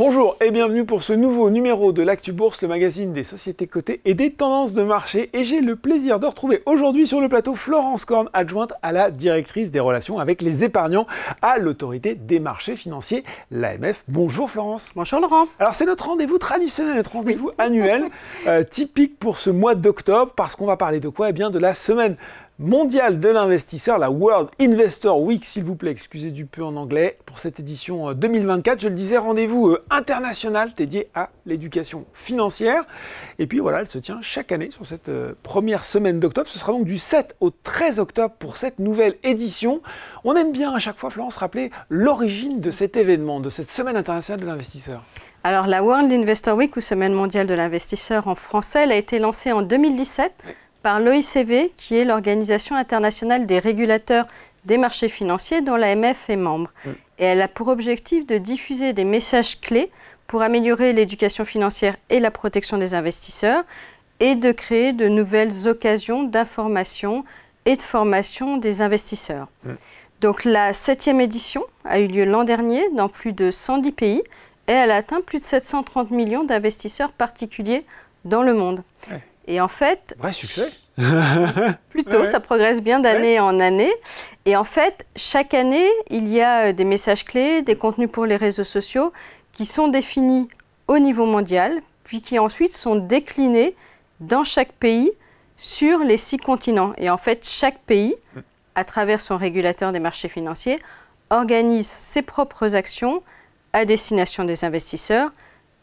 Bonjour et bienvenue pour ce nouveau numéro de l'Actu Bourse, le magazine des sociétés cotées et des tendances de marché. Et j'ai le plaisir de retrouver aujourd'hui sur le plateau Florence Corne, adjointe à la directrice des relations avec les épargnants à l'autorité des marchés financiers, l'AMF. Bonjour Florence. Bonjour Laurent. Alors c'est notre rendez-vous traditionnel, notre rendez-vous annuel, typique pour ce mois d'octobre, parce qu'on va parler de quoi? Eh bien de la semaine mondiale de l'investisseur, la World Investor Week, s'il vous plaît, excusez du peu en anglais, pour cette édition 2024. Je le disais, rendez-vous international dédié à l'éducation financière. Et puis voilà, elle se tient chaque année sur cette première semaine d'octobre. Ce sera donc du 7 au 13 octobre pour cette nouvelle édition. On aime bien à chaque fois, Florence, rappeler l'origine de cet événement, de cette semaine internationale de l'investisseur. Alors la World Investor Week, ou Semaine mondiale de l'investisseur en français, elle a été lancée en 2017. Oui. Par l'OICV, qui est l'Organisation internationale des régulateurs des marchés financiers, dont l'AMF est membre. Et elle a pour objectif de diffuser des messages clés pour améliorer l'éducation financière et la protection des investisseurs et de créer de nouvelles occasions d'information et de formation des investisseurs. Donc la 7e édition a eu lieu l'an dernier dans plus de 110 pays et elle a atteint plus de 730 millions d'investisseurs particuliers dans le monde. Et en fait... Vrai succès. Plutôt, ça progresse bien d'année en année. Et en fait, chaque année, il y a des messages clés, des contenus pour les réseaux sociaux qui sont définis au niveau mondial, puis qui ensuite sont déclinés dans chaque pays sur les 6 continents. Et en fait, chaque pays, à travers son régulateur des marchés financiers, organise ses propres actions à destination des investisseurs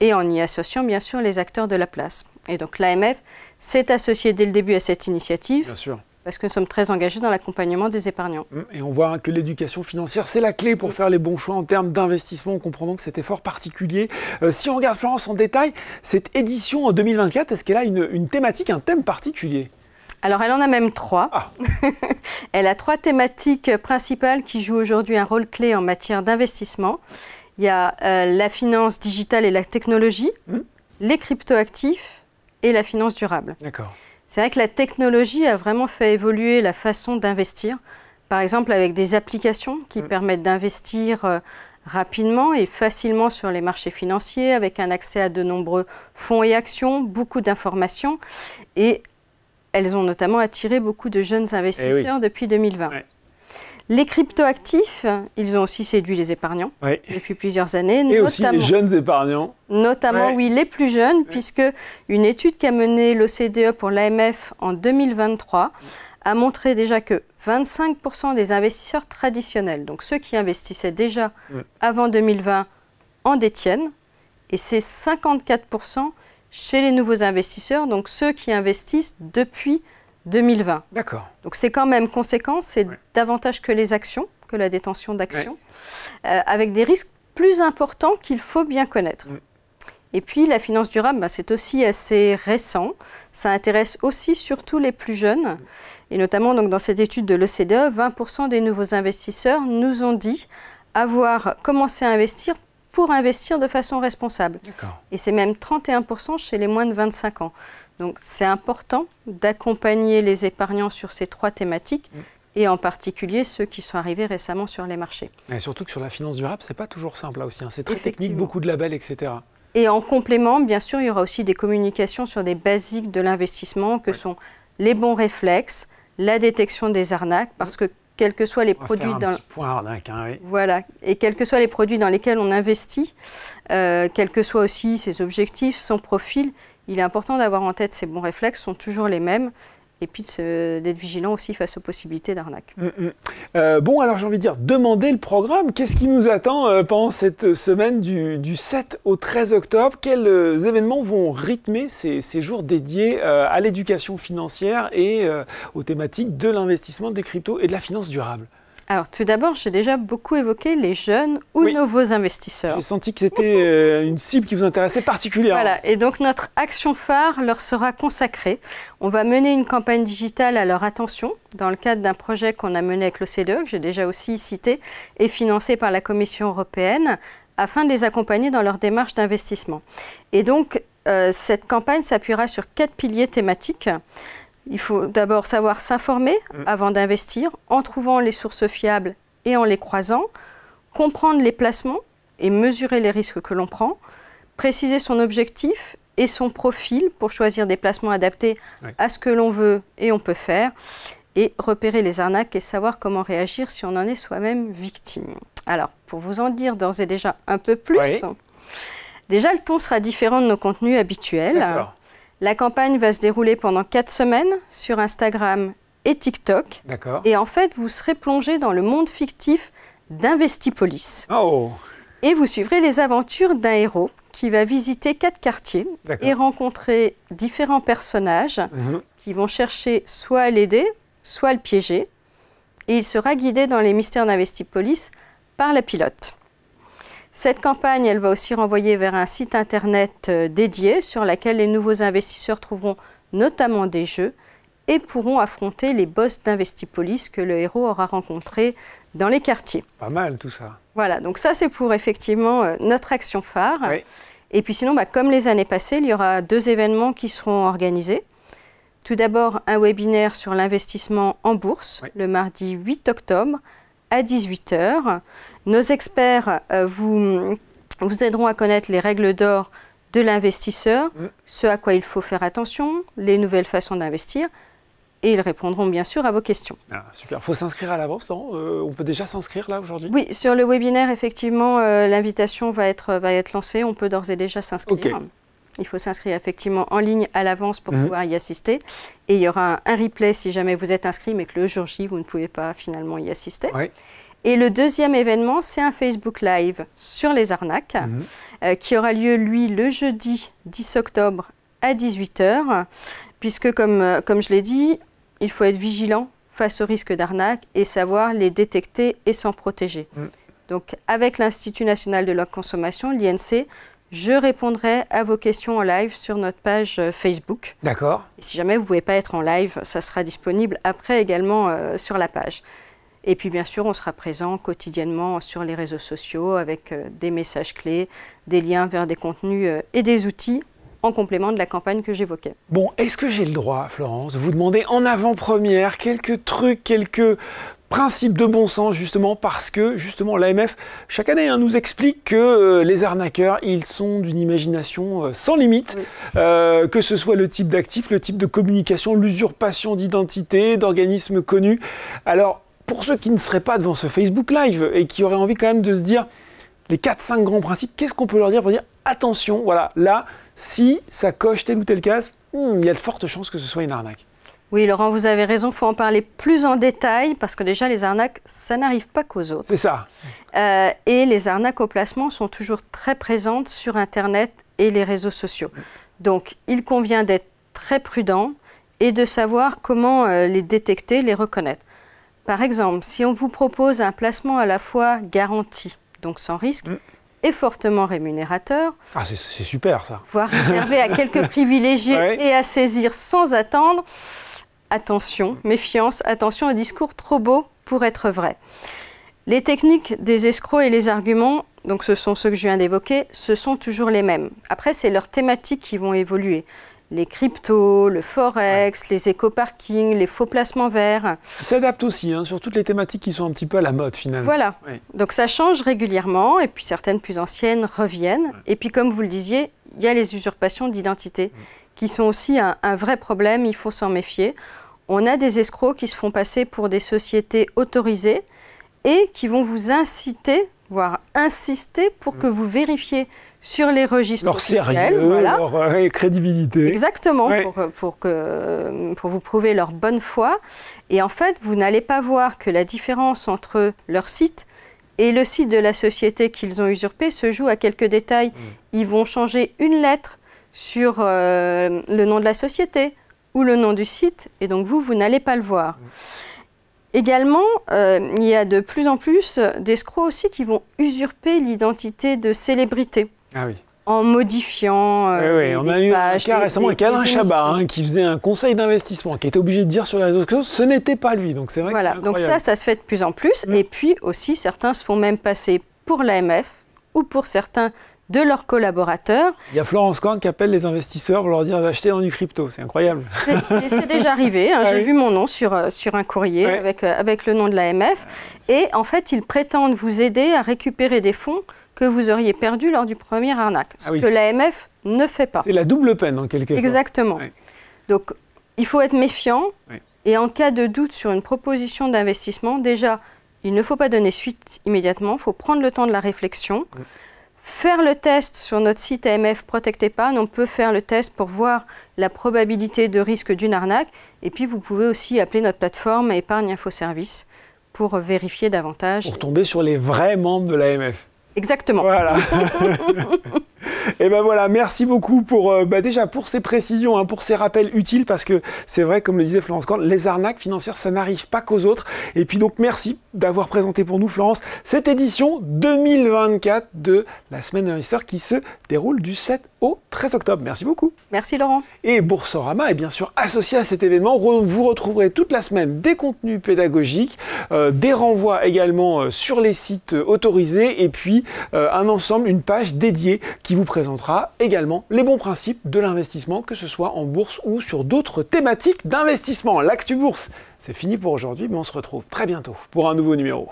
et en y associant bien sûr les acteurs de la place. Et donc l'AMF s'est associée dès le début à cette initiative, bien sûr, parce que nous sommes très engagés dans l'accompagnement des épargnants. Et on voit que l'éducation financière, c'est la clé pour faire les bons choix en termes d'investissement. On comprend donc cet effort particulier. Si on regarde Florence en détail, cette édition en 2024, est-ce qu'elle a une thématique, un thème particulier ? Alors, elle en a même 3. Ah. Elle a 3 thématiques principales qui jouent aujourd'hui un rôle clé en matière d'investissement. Il y a la finance digitale et la technologie, les cryptoactifs et la finance durable. D'accord. C'est vrai que la technologie a vraiment fait évoluer la façon d'investir. Par exemple, avec des applications qui permettent d'investir rapidement et facilement sur les marchés financiers, avec un accès à de nombreux fonds et actions, beaucoup d'informations. Et elles ont notamment attiré beaucoup de jeunes investisseurs depuis 2020. Les cryptoactifs, ils ont aussi séduit les épargnants depuis plusieurs années. Et aussi les jeunes épargnants. Notamment, oui, les plus jeunes, puisque une étude qu'a menée l'OCDE pour l'AMF en 2023 a montré déjà que 25% des investisseurs traditionnels, donc ceux qui investissaient déjà avant 2020, en détiennent. Et c'est 54% chez les nouveaux investisseurs, donc ceux qui investissent depuis 2020. D'accord. Donc c'est quand même conséquent, c'est davantage que les actions, que la détention d'actions, avec des risques plus importants qu'il faut bien connaître. Et puis la finance durable, c'est aussi assez récent. Ça intéresse aussi surtout les plus jeunes. Et notamment donc, dans cette étude de l'OCDE, 20% des nouveaux investisseurs nous ont dit avoir commencé à investir pour investir de façon responsable. Et c'est même 31% chez les moins de 25 ans. Donc c'est important d'accompagner les épargnants sur ces 3 thématiques et en particulier ceux qui sont arrivés récemment sur les marchés. Et surtout que sur la finance durable, c'est pas toujours simple là aussi. C'est très technique, beaucoup de labels, etc. Et en complément, bien sûr, il y aura aussi des communications sur des basiques de l'investissement que sont les bons réflexes, la détection des arnaques, parce que quels que soient les produits voilà, et quels que soient les produits dans lesquels on investit, quels que soient aussi ses objectifs, son profil, il est important d'avoir en tête ces bons réflexes, sont toujours les mêmes, et puis d'être vigilant aussi face aux possibilités d'arnaque. Bon, alors j'ai envie de dire, demandez le programme. Qu'est-ce qui nous attend pendant cette semaine du 7 au 13 octobre? Quels événements vont rythmer ces jours dédiés à l'éducation financière et aux thématiques de l'investissement, des cryptos et de la finance durable? Alors, tout d'abord, j'ai déjà beaucoup évoqué les jeunes ou nouveaux investisseurs. J'ai senti que c'était une cible qui vous intéressait particulièrement. Voilà, et donc notre action phare leur sera consacrée. On va mener une campagne digitale à leur attention dans le cadre d'un projet qu'on a mené avec l'OCDE, que j'ai déjà aussi cité, et financé par la Commission européenne, afin de les accompagner dans leur démarche d'investissement. Et donc, cette campagne s'appuiera sur 4 piliers thématiques. Il faut d'abord savoir s'informer avant d'investir, en trouvant les sources fiables et en les croisant, comprendre les placements et mesurer les risques que l'on prend, préciser son objectif et son profil pour choisir des placements adaptés à ce que l'on veut et on peut faire, et repérer les arnaques et savoir comment réagir si on en est soi-même victime. Alors, pour vous en dire d'ores et déjà un peu plus, déjà le ton sera différent de nos contenus habituels. La campagne va se dérouler pendant 4 semaines sur Instagram et TikTok. Et en fait, vous serez plongé dans le monde fictif d'Investipolis. Et vous suivrez les aventures d'un héros qui va visiter 4 quartiers et rencontrer différents personnages qui vont chercher soit à l'aider, soit à le piéger. Et il sera guidé dans les mystères d'Investipolis par la pilote. Cette campagne, elle va aussi renvoyer vers un site internet dédié sur lequel les nouveaux investisseurs trouveront notamment des jeux et pourront affronter les boss d'Investipolis que le héros aura rencontrés dans les quartiers. Pas mal tout ça. Voilà, donc ça c'est pour effectivement notre action phare. Et puis sinon, comme les années passées, il y aura 2 événements qui seront organisés. Tout d'abord, un webinaire sur l'investissement en bourse, le mardi 8 octobre à 18 h. Nos experts vous aideront à connaître les règles d'or de l'investisseur, ce à quoi il faut faire attention, les nouvelles façons d'investir, et ils répondront bien sûr à vos questions. Super. Il faut s'inscrire à l'avance, Laurent. On peut déjà s'inscrire là aujourd'hui? Oui, sur le webinaire, effectivement, l'invitation va être lancée. On peut d'ores et déjà s'inscrire. Il faut s'inscrire effectivement en ligne à l'avance pour pouvoir y assister. Et il y aura un replay si jamais vous êtes inscrit, mais que le jour J, vous ne pouvez pas finalement y assister. Et le deuxième événement, c'est un Facebook Live sur les arnaques qui aura lieu, lui, le jeudi 10 octobre à 18 h. Puisque, comme je l'ai dit, il faut être vigilant face aux risques d'arnaque et savoir les détecter et s'en protéger. Donc, avec l'Institut national de la consommation, l'INC, je répondrai à vos questions en live sur notre page Facebook. Et si jamais vous ne pouvez pas être en live, ça sera disponible après également sur la page. Et puis, bien sûr, on sera présent quotidiennement sur les réseaux sociaux avec des messages clés, des liens vers des contenus et des outils en complément de la campagne que j'évoquais. Bon, est-ce que j'ai le droit, Florence, de vous demander en avant-première quelques trucs, quelques principes de bon sens, justement, parce que, justement, l'AMF, chaque année, nous explique que les arnaqueurs, ils sont d'une imagination sans limite, que ce soit le type d'actif, le type de communication, l'usurpation d'identité, d'organismes connus. Alors, pour ceux qui ne seraient pas devant ce Facebook Live et qui auraient envie quand même de se dire les 4-5 grands principes, qu'est-ce qu'on peut leur dire pour dire attention, voilà, là, si ça coche telle ou telle case, il y a de fortes chances que ce soit une arnaque. Oui, Laurent, vous avez raison, il faut en parler plus en détail parce que déjà, les arnaques, ça n'arrive pas qu'aux autres. C'est ça. Et les arnaques au placement sont toujours très présentes sur Internet et les réseaux sociaux. Donc, il convient d'être très prudent et de savoir comment les détecter, les reconnaître. Par exemple, si on vous propose un placement à la fois garanti, donc sans risque, et fortement rémunérateur. C'est super ça. Voire réservé à quelques privilégiés et à saisir sans attendre. Attention, méfiance, attention aux discours trop beaux pour être vrais. Les techniques des escrocs et les arguments, donc ce sont ceux que je viens d'évoquer, ce sont toujours les mêmes. Après, c'est leurs thématiques qui vont évoluer. Les cryptos, le forex, les éco-parkings, les faux placements verts. Ils s'adaptent aussi sur toutes les thématiques qui sont un petit peu à la mode finalement. Voilà, donc ça change régulièrement et puis certaines plus anciennes reviennent. Et puis comme vous le disiez, il y a les usurpations d'identité qui sont aussi un vrai problème, il faut s'en méfier. On a des escrocs qui se font passer pour des sociétés autorisées et qui vont vous inciter, voire insister pour que vous vérifiez sur les registres officiels. Leur sérieux, leur crédibilité. Exactement, pour vous prouver leur bonne foi. Et en fait, vous n'allez pas voir que la différence entre leur site et le site de la société qu'ils ont usurpé se joue à quelques détails. Ils vont changer une lettre sur le nom de la société ou le nom du site, et donc vous n'allez pas le voir. Également, il y a de plus en plus d'escrocs aussi qui vont usurper l'identité de célébrités. En modifiant on a eu un cas récemment avec Alain Chabat qui faisait un conseil d'investissement, qui était obligé de dire sur les réseaux sociaux ce n'était pas lui. Donc c'est vrai. Voilà, donc ça se fait de plus en plus. Et puis aussi, certains se font même passer pour l'AMF ou pour certains de leurs collaborateurs. Il y a Florence Korn qui appelle les investisseurs pour leur dire d'acheter dans du crypto. C'est incroyable. C'est déjà arrivé. J'ai vu mon nom sur un courrier avec le nom de l'AMF. Et en fait, ils prétendent vous aider à récupérer des fonds que vous auriez perdu lors du premier arnaque, ce que l'AMF ne fait pas. C'est la double peine en quelque sorte. Exactement. Oui. Donc, il faut être méfiant et en cas de doute sur une proposition d'investissement, déjà, il ne faut pas donner suite immédiatement, il faut prendre le temps de la réflexion. Faire le test sur notre site AMF Protect Épargne, on peut faire le test pour voir la probabilité de risque d'une arnaque. Et puis, vous pouvez aussi appeler notre plateforme Épargne Info Service pour vérifier davantage. Pour tomber sur les vrais membres de l'AMF. Exactement. Voilà. Et ben voilà, merci beaucoup pour déjà pour ces précisions, pour ces rappels utiles, parce que c'est vrai, comme le disait Florence Corne, les arnaques financières, ça n'arrive pas qu'aux autres. Et puis donc merci d'avoir présenté pour nous, Florence, cette édition 2024 de la Semaine de l'investisseur qui se déroule du 7 au 13 octobre. Merci beaucoup. Merci Laurent. Et Boursorama est bien sûr associé à cet événement. Vous retrouverez toute la semaine des contenus pédagogiques, des renvois également sur les sites autorisés, et puis un ensemble, une page dédiée qui vous présentera également les bons principes de l'investissement, que ce soit en bourse ou sur d'autres thématiques d'investissement. L'Actu Bourse, c'est fini pour aujourd'hui, mais on se retrouve très bientôt pour un nouveau numéro.